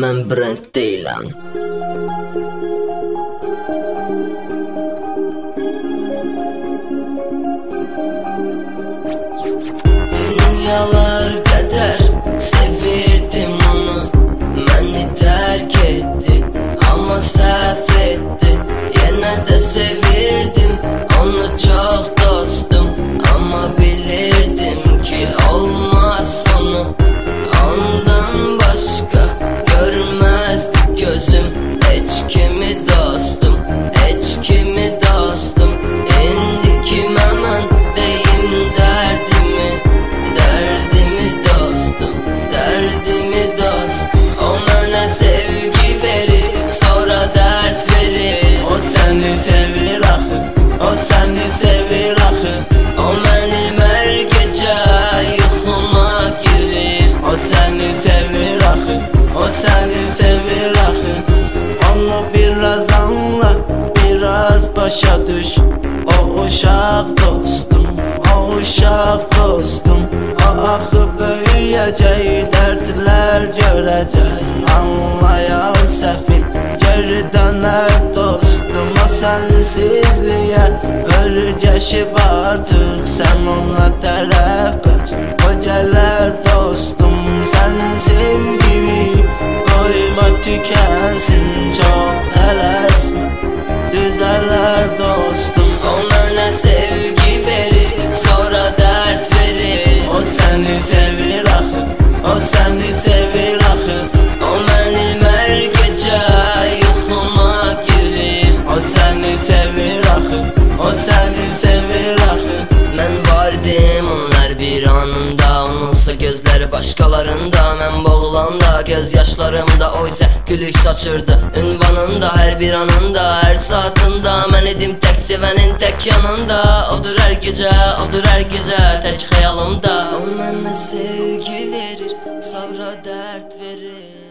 mən brend deyiləm. Dünyalar qədər sevirdim onu, məni tərk etdi, amma səhv etdi. Yenə də sevirdim onu çox dostum, amma bilirdim ki olmaz sonu. Ondan başqa görməzdi gözüm heç kimi dostum, heç kimi dostum. İndi kimə mən deyim dərdimi, dərdimi dostum, dərdimi dost. O mənə sevgi verir, sonra dərd verir. O səni sevir axı, o səni sevir axı. O mənim hər gecə yuxuma girir. O səni sevir axı, o səni sevir axı. Onu biraz anla, biraz başa düş. O uşaq dostum, o uşaq dostum. O axı böyüyəcək, dərdlər görəcək. Anlayan səfil geri dönər dostum. O sənsizliyə örgəşib artıq, sən ona tərəf qaç. O gələr dostum, sən sevgimi qoyma tükənsin. Çox tələsmə, düzələr dostum. O mənə sevgi verir, sonra dərd verir. O səni sevir axı, o səni sevir axı. O mənim hər gecə yuxuma girir. O səni sevir axı, o səni sevir axı. Mən vardım onlar bir anında, onunsa gözləri başqalarında. Mən boğulanda göz yaşlarımda, o isə gülük saçırdı ünvanında. Hər bir anında, hər saatında mən idim tək sevənin tək yanında. Odur hər gecə, odur hər gecə tək xəyalımda. O mənə sevgi verir, sonra dərd verir.